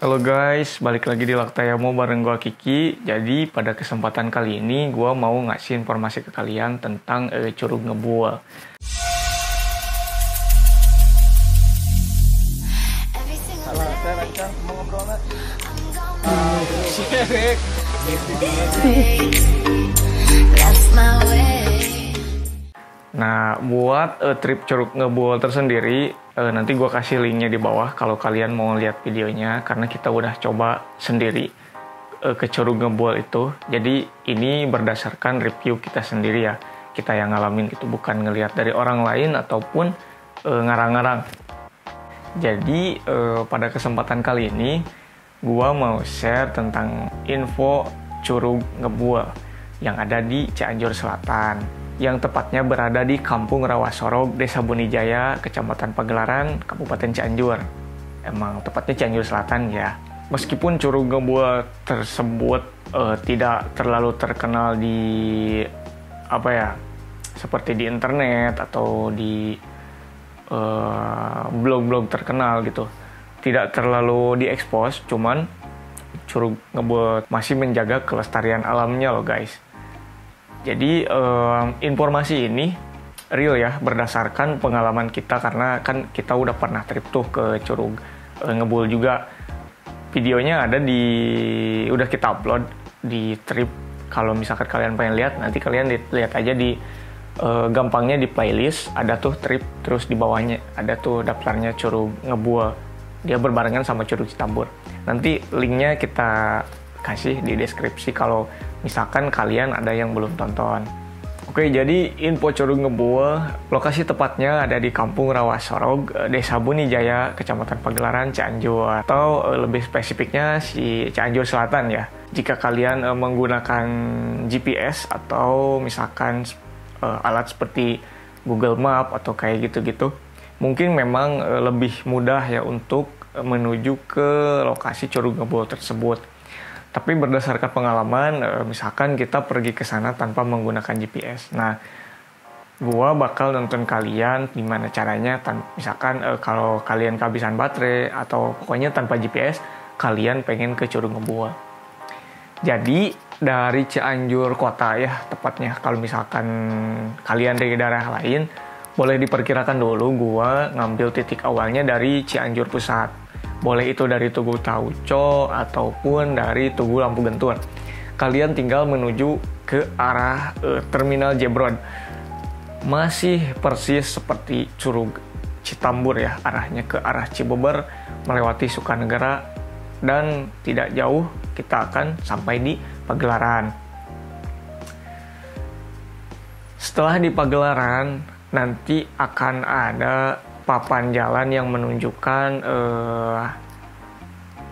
Halo guys, balik lagi di Laktayamo bareng gua Kiki. Jadi pada kesempatan kali ini gua mau ngasih informasi ke kalian tentang Curug Ngebual. Halo, saya Rancan, mau ngobrol nggak? Nah, buat trip Curug Ngebual tersendiri, nanti gue kasih linknya di bawah kalau kalian mau lihat videonya, karena kita udah coba sendiri ke Curug Ngebual itu. Jadi ini berdasarkan review kita sendiri ya, kita yang ngalamin gitu, bukan ngelihat dari orang lain ataupun ngarang-ngarang. Jadi pada kesempatan kali ini gue mau share tentang info Curug Ngebual yang ada di Cianjur Selatan, yang tepatnya berada di Kampung Rawasorog, Desa Bunijaya, Kecamatan Pagelaran, Kabupaten Cianjur. Emang tepatnya Cianjur Selatan ya. Meskipun Curug Ngebual tersebut tidak terlalu terkenal di seperti di internet atau di blog-blog terkenal gitu, tidak terlalu diekspos, cuman Curug Ngebual masih menjaga kelestarian alamnya loh guys. Jadi informasi ini real ya, berdasarkan pengalaman kita, karena kan kita udah pernah trip tuh ke Curug Ngebual juga. Videonya ada udah kita upload di trip. Kalau misalkan kalian pengen lihat, nanti kalian lihat aja di gampangnya di playlist, ada tuh trip, terus di bawahnya ada tuh daftarnya Curug Ngebual. Dia berbarengan sama Curug Citambur. Nanti linknya kita kasih di deskripsi kalau misalkan kalian ada yang belum tonton. Oke, jadi info Curug Ngebual, lokasi tepatnya ada di Kampung Rawasorog, Desa Bunijaya, Kecamatan Pagelaran, Cianjur, atau lebih spesifiknya si Cianjur Selatan ya. Jika kalian menggunakan GPS atau misalkan alat seperti Google Map atau kayak gitu-gitu, mungkin memang lebih mudah ya untuk menuju ke lokasi Curug Ngebual tersebut. Tapi berdasarkan pengalaman, misalkan kita pergi ke sana tanpa menggunakan GPS. Nah, gua bakal nonton kalian gimana caranya, misalkan kalau kalian kehabisan baterai atau pokoknya tanpa GPS, kalian pengen ke Curug Ngebual. Jadi dari Cianjur kota ya tepatnya, kalau misalkan kalian dari daerah lain, boleh diperkirakan dulu gua ngambil titik awalnya dari Cianjur Pusat. Boleh itu dari Tugu Tauco ataupun dari Tugu Lampu Gentur. Kalian tinggal menuju ke arah Terminal Jebron. Masih persis seperti Curug Citambur ya, arahnya ke arah Cibober, melewati Sukanegara, dan tidak jauh kita akan sampai di Pagelaran. Setelah di Pagelaran, nanti akan ada papan jalan yang menunjukkan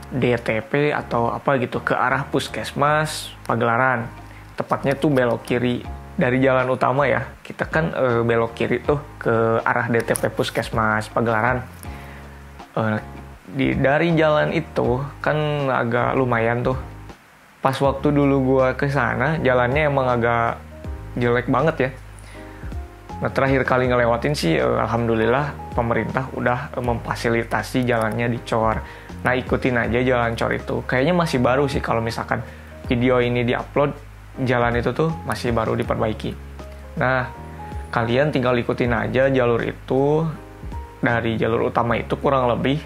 DTP atau apa gitu ke arah Puskesmas Pagelaran. Tepatnya tuh belok kiri dari jalan utama ya. Kita kan belok kiri tuh ke arah DTP Puskesmas Pagelaran. Dari jalan itu kan agak lumayan tuh. Pas waktu dulu gua ke sana, jalannya emang agak jelek banget ya. Nah, terakhir kali ngelewatin sih, alhamdulillah pemerintah udah memfasilitasi jalannya dicor. Nah, ikutin aja jalan cor itu. Kayaknya masih baru sih kalau misalkan video ini diupload, jalan itu tuh masih baru diperbaiki. Nah, kalian tinggal ikutin aja jalur itu. Dari jalur utama itu kurang lebih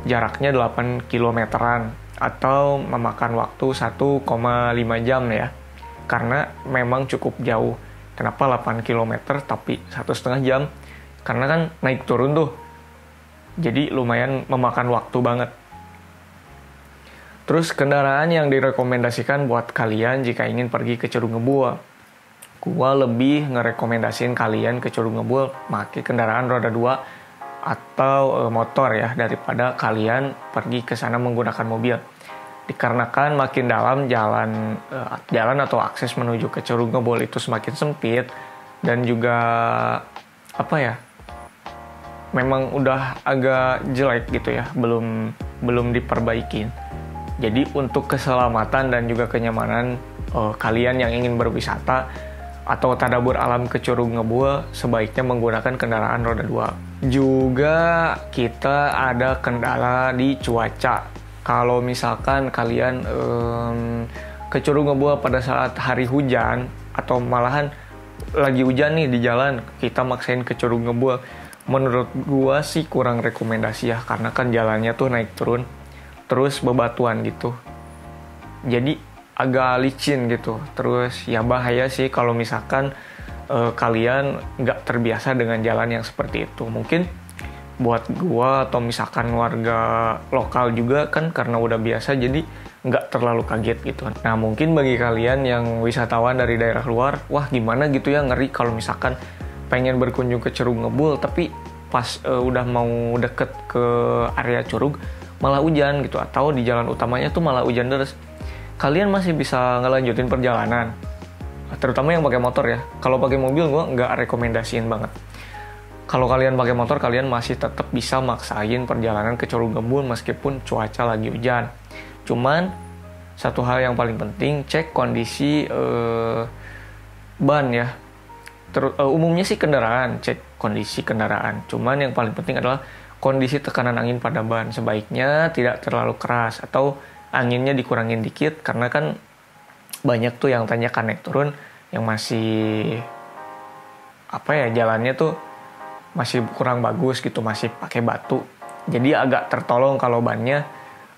jaraknya 8 kilometeran atau memakan waktu 1,5 jam ya. Karena memang cukup jauh. Kenapa 8 km tapi 1,5 jam? Karena kan naik turun tuh. Jadi lumayan memakan waktu banget. Terus kendaraan yang direkomendasikan buat kalian jika ingin pergi ke Curug Ngebual. Gua lebih ngerekomendasiin kalian ke Curug Ngebual pakai kendaraan roda 2 atau motor ya, daripada kalian pergi ke sana menggunakan mobil. Dikarenakan makin dalam jalan atau akses menuju ke Curug Ngebual itu semakin sempit, dan juga memang udah agak jelek gitu ya, belum diperbaikin. Jadi untuk keselamatan dan juga kenyamanan kalian yang ingin berwisata atau tadabur alam ke Curug Ngebual, sebaiknya menggunakan kendaraan roda 2. Juga kita ada kendala di cuaca. kalau misalkan kalian ke Curug Ngebul pada saat hari hujan atau malahan lagi hujan nih di jalan, kita maksain ke Curug Ngebul, menurut gua sih kurang rekomendasi ya, karena kan jalannya tuh naik turun terus bebatuan gitu, jadi agak licin gitu. Terus ya bahaya sih kalau misalkan kalian nggak terbiasa dengan jalan yang seperti itu. Mungkin buat gua atau misalkan warga lokal juga kan karena udah biasa jadi nggak terlalu kaget gitu. Nah mungkin bagi kalian yang wisatawan dari daerah luar, wah gimana gitu ya, ngeri kalau misalkan pengen berkunjung ke Curug Ngebul tapi pas udah mau deket ke area curug malah hujan gitu, atau di jalan utamanya tuh malah hujan deras. Kalian masih bisa ngelanjutin perjalanan, terutama yang pakai motor ya. Kalau pakai mobil gue nggak rekomendasiin banget. Kalau kalian pakai motor, kalian masih tetap bisa maksain perjalanan ke Curug Ngebul meskipun cuaca lagi hujan. Cuman satu hal yang paling penting, cek kondisi ban ya. Umumnya sih kendaraan, cek kondisi kendaraan. Cuman yang paling penting adalah kondisi tekanan angin pada ban. Sebaiknya tidak terlalu keras atau anginnya dikurangin dikit, karena kan banyak tuh yang tanyakan naik turun yang masih jalannya tuh masih kurang bagus gitu, masih pakai batu. Jadi agak tertolong kalau bannya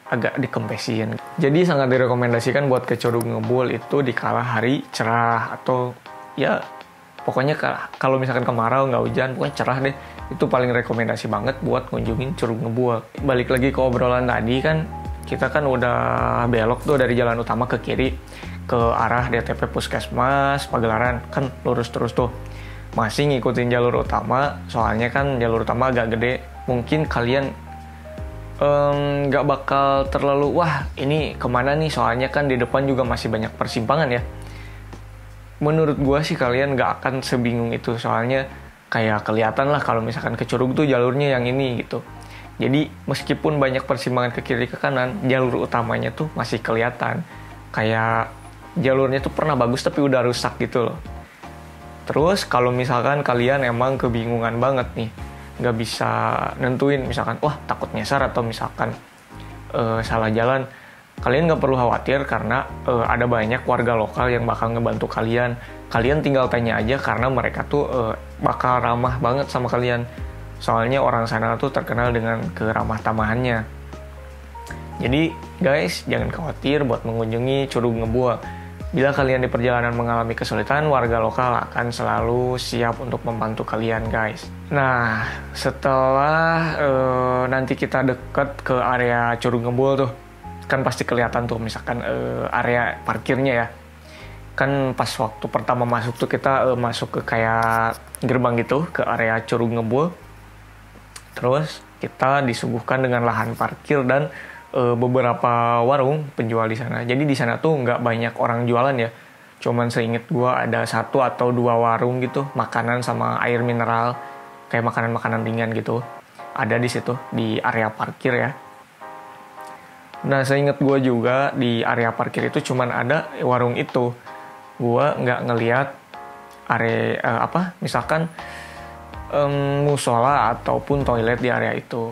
agak dikempesin. Jadi sangat direkomendasikan buat ke Curug Ngebul itu di kala hari cerah, atau ya pokoknya kalau misalkan kemarau nggak hujan, pokoknya cerah deh. Itu paling rekomendasi banget buat ngunjungin Curug Ngebul. Balik lagi ke obrolan tadi kan, kita kan udah belok tuh dari jalan utama ke kiri ke arah DTP Puskesmas Pagelaran, kan lurus terus tuh. Masih ngikutin jalur utama, soalnya kan jalur utama agak gede. Mungkin kalian nggak bakal terlalu wah ini kemana nih, soalnya kan di depan juga masih banyak persimpangan ya. Menurut gua sih kalian nggak akan sebingung itu, soalnya kayak kelihatan lah kalau misalkan ke Curug tuh jalurnya yang ini gitu. Jadi meskipun banyak persimpangan ke kiri ke kanan, jalur utamanya tuh masih kelihatan. Kayak jalurnya tuh pernah bagus tapi udah rusak gitu loh. Terus kalau misalkan kalian emang kebingungan banget nih, nggak bisa nentuin, misalkan wah takut nyasar atau misalkan salah jalan, kalian nggak perlu khawatir karena ada banyak warga lokal yang bakal ngebantu kalian. Kalian tinggal tanya aja karena mereka tuh bakal ramah banget sama kalian. Soalnya orang sana tuh terkenal dengan keramah tamahannya. Jadi guys, jangan khawatir buat mengunjungi Curug Ngebul. Bila kalian di perjalanan mengalami kesulitan, warga lokal akan selalu siap untuk membantu kalian guys. Nah, setelah nanti kita deket ke area Curug Ngebul tuh, kan pasti kelihatan tuh misalkan area parkirnya ya. Kan pas waktu pertama masuk tuh kita masuk ke kayak gerbang gitu ke area Curug Ngebul. Terus kita disuguhkan dengan lahan parkir dan beberapa warung penjual di sana. Jadi di sana tuh nggak banyak orang jualan ya. Cuman seinget gua ada 1 atau 2 warung gitu, makanan sama air mineral, kayak makanan-makanan ringan gitu. Ada di situ di area parkir ya. Nah, seinget gua juga di area parkir itu cuman ada warung itu. Gua nggak ngelihat area misalkan musola ataupun toilet di area itu.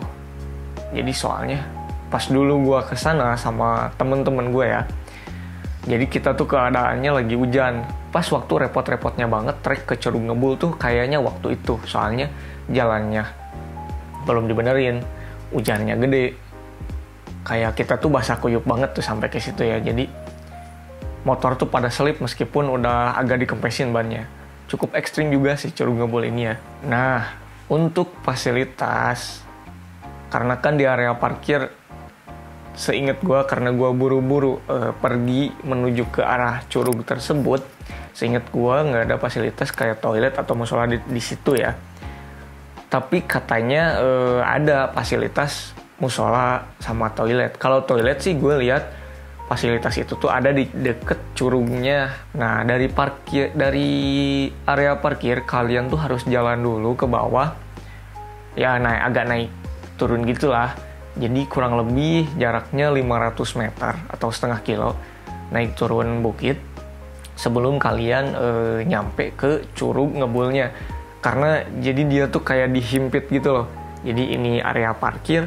Jadi soalnya pas dulu gue kesana sama temen-temen gue ya, jadi kita tuh keadaannya lagi hujan. Pas waktu repot-repotnya banget trek ke Curug Ngebul tuh kayaknya waktu itu, soalnya jalannya belum dibenerin, hujannya gede, kayak kita tuh basah kuyup banget tuh sampai ke situ ya. Jadi motor tuh pada selip meskipun udah agak dikempesin bannya. Cukup ekstrim juga sih Curug Ngebul ini ya. Nah, untuk fasilitas, karena kan di area parkir, seingat gue karena gue buru-buru pergi menuju ke arah curug tersebut, seingat gue nggak ada fasilitas kayak toilet atau musola di situ ya. Tapi katanya ada fasilitas musola sama toilet. Kalau toilet sih gue lihat fasilitas itu tuh ada di deket curugnya. Nah, dari area parkir kalian tuh harus jalan dulu ke bawah. Ya agak naik turun gitulah. Jadi kurang lebih jaraknya 500 meter atau setengah kilo naik turun bukit sebelum kalian nyampe ke Curug Ngebulnya. Karena jadi dia tuh kayak dihimpit gitu loh. Jadi ini area parkir,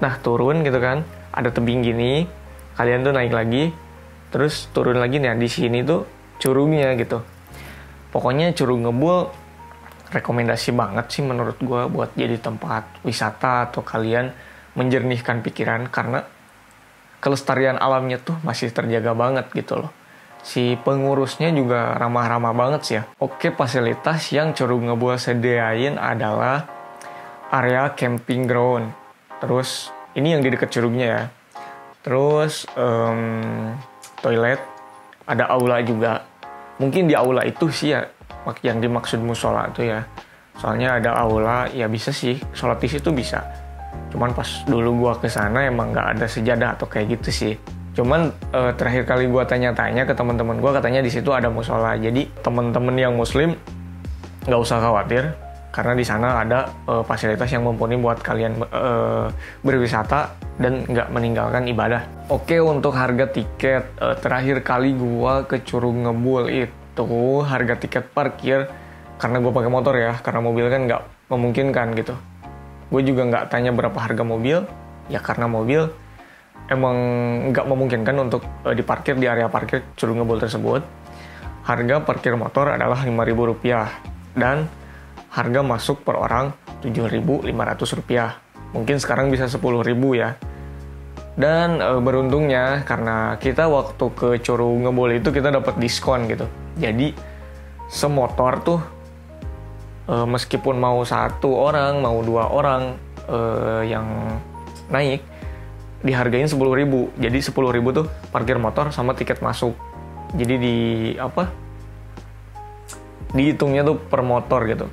nah turun gitu kan, ada tebing gini, kalian tuh naik lagi, terus turun lagi. Nah di sini tuh curugnya gitu. Pokoknya Curug Ngebul rekomendasi banget sih menurut gue buat jadi tempat wisata atau kalian menjernihkan pikiran, karena kelestarian alamnya tuh masih terjaga banget gitu loh. Si pengurusnya juga ramah-ramah banget sih ya. Oke, fasilitas yang Curug Ngebul sediain adalah area camping ground. Terus ini yang di dekat curugnya ya. Terus toilet, ada aula juga. Mungkin di aula itu sih ya yang dimaksud musola tuh ya. Soalnya ada aula, ya bisa sih sholat di situ bisa. Cuman pas dulu gua kesana emang nggak ada sejadah atau kayak gitu sih. Cuman terakhir kali gua tanya-tanya ke teman-teman gua, katanya di situ ada musola. Jadi teman-teman yang muslim nggak usah khawatir, karena di sana ada fasilitas yang mumpuni buat kalian berwisata dan nggak meninggalkan ibadah. Oke, untuk harga tiket, terakhir kali gua ke Curug Ngebul itu harga tiket parkir, karena gue pakai motor ya, karena mobil kan nggak memungkinkan gitu. Gue juga nggak tanya berapa harga mobil, ya karena mobil emang nggak memungkinkan untuk diparkir di area parkir Curug Ngebul tersebut. Harga parkir motor adalah Rp5.000 dan harga masuk per orang Rp7.500. Mungkin sekarang bisa Rp10.000 ya. Dan beruntungnya karena kita waktu ke Curug Ngebul itu kita dapat diskon gitu. Jadi semotor tuh meskipun mau 1 orang, mau 2 orang yang naik dihargain Rp10.000. Jadi Rp10.000 tuh parkir motor sama tiket masuk. Jadi dihitungnya tuh per motor gitu.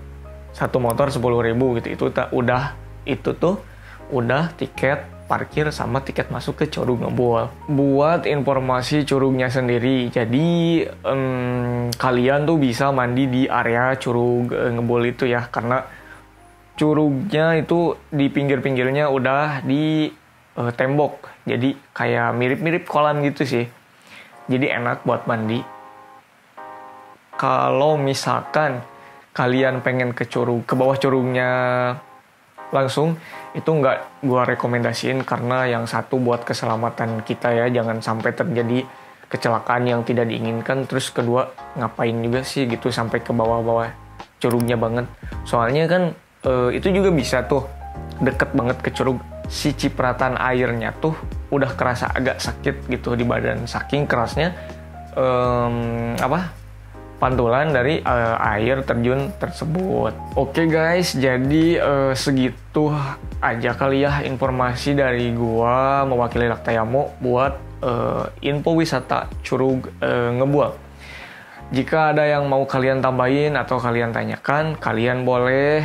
1 motor Rp10.000 gitu. Itu tuh udah tiket parkir sama tiket masuk ke Curug Ngebul. Buat informasi curugnya sendiri, jadi kalian tuh bisa mandi di area Curug Ngebul itu ya, karena curugnya itu di pinggir-pinggirnya udah di tembok, jadi kayak mirip-mirip kolam gitu sih. Jadi enak buat mandi. Kalau misalkan kalian pengen ke bawah curugnya langsung, itu nggak gua rekomendasiin, karena yang satu buat keselamatan kita ya, jangan sampai terjadi kecelakaan yang tidak diinginkan. Terus kedua, ngapain juga sih gitu sampai ke bawah-bawah curugnya banget. Soalnya kan itu juga bisa tuh deket banget ke curug, si cipratan airnya tuh udah kerasa agak sakit gitu di badan, saking kerasnya pantulan dari air terjun tersebut. Oke guys, jadi segitu aja kali ya informasi dari gua mewakili Laktayamo buat info wisata Curug Ngebul. Jika ada yang mau kalian tambahin atau kalian tanyakan, kalian boleh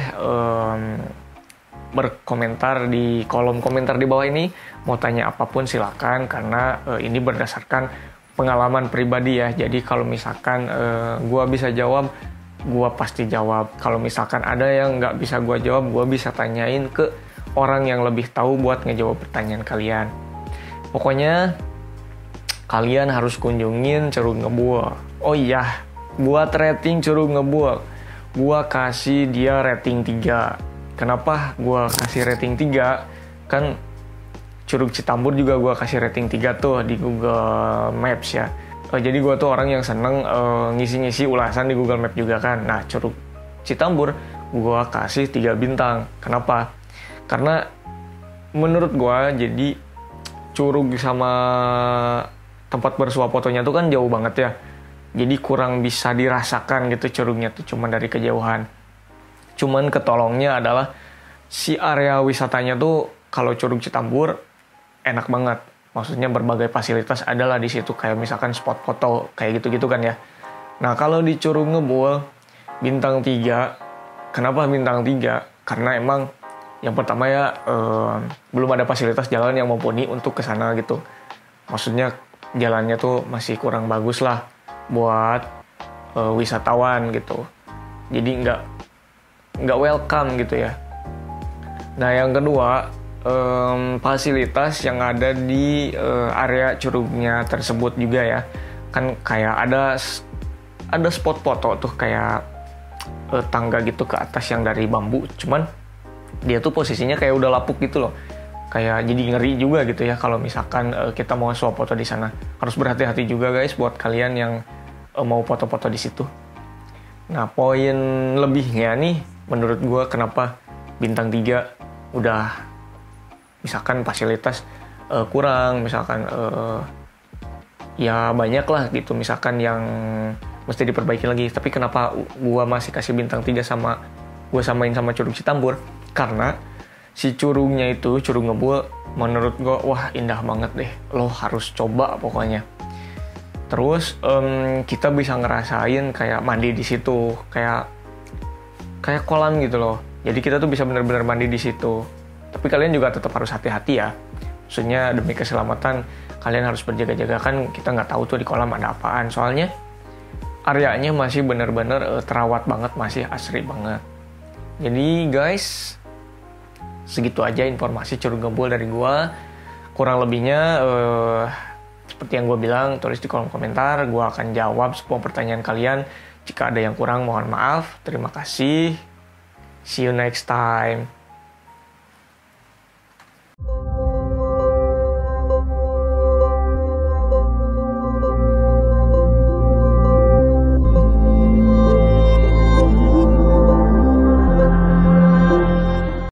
berkomentar di kolom komentar di bawah ini. Mau tanya apapun silakan, karena ini berdasarkan pengalaman pribadi ya. Jadi kalau misalkan gue bisa jawab, gue pasti jawab. Kalau misalkan ada yang nggak bisa gue jawab, gue bisa tanyain ke orang yang lebih tahu buat ngejawab pertanyaan kalian. Pokoknya kalian harus kunjungin Curug Ngebul. Oh iya, buat rating Curug Ngebul, gue kasih dia rating 3. Kenapa gue kasih rating 3? Kan Curug Citambur juga gue kasih rating 3 tuh di Google Maps ya. Jadi gue tuh orang yang seneng ngisi-ngisi ulasan di Google Maps juga kan. Nah, Curug Citambur gue kasih 3 bintang. Kenapa? Karena menurut gue jadi curug sama tempat bersuah fotonya tuh kan jauh banget ya. Jadi kurang bisa dirasakan gitu curugnya tuh cuman dari kejauhan. Cuman ketolongnya adalah si area wisatanya tuh kalau Curug Citambur enak banget. Maksudnya berbagai fasilitas adalah di situ, kayak misalkan spot foto kayak gitu-gitu kan ya. Nah, kalau di Curug Ngebul bintang 3. Kenapa bintang 3? Karena emang yang pertama ya belum ada fasilitas jalan yang mumpuni untuk ke sana gitu. Maksudnya jalannya tuh masih kurang bagus lah buat wisatawan gitu. Jadi nggak welcome gitu ya. Nah, yang kedua, fasilitas yang ada di area curugnya tersebut juga ya, kan kayak ada spot foto tuh kayak tangga gitu ke atas yang dari bambu, cuman dia tuh posisinya kayak udah lapuk gitu loh. kayak jadi ngeri juga gitu ya kalau misalkan kita mau swap foto di sana. Harus berhati-hati juga guys buat kalian yang mau foto-foto di situ. Nah, poin lebihnya nih menurut gue kenapa bintang 3 udah misalkan fasilitas kurang, misalkan ya banyak lah gitu misalkan yang mesti diperbaiki lagi. Tapi kenapa gue masih kasih bintang 3 sama gue samain sama Curug Citambur? Karena si curugnya itu, Curug Ngebul, menurut gue wah indah banget deh. Lo harus coba pokoknya. Terus kita bisa ngerasain kayak mandi di situ, kayak kolam gitu loh. Jadi kita tuh bisa benar-benar mandi di situ. Tapi kalian juga tetap harus hati-hati ya. Maksudnya demi keselamatan kalian harus berjaga-jaga, kan kita nggak tahu tuh di kolam ada apaan. Soalnya areanya masih benar-benar terawat banget, masih asri banget. Jadi guys, segitu aja informasi Curug Ngebul dari gua. Kurang lebihnya seperti yang gue bilang, tulis di kolom komentar. Gue akan jawab semua pertanyaan kalian. Jika ada yang kurang, mohon maaf. Terima kasih. See you next time.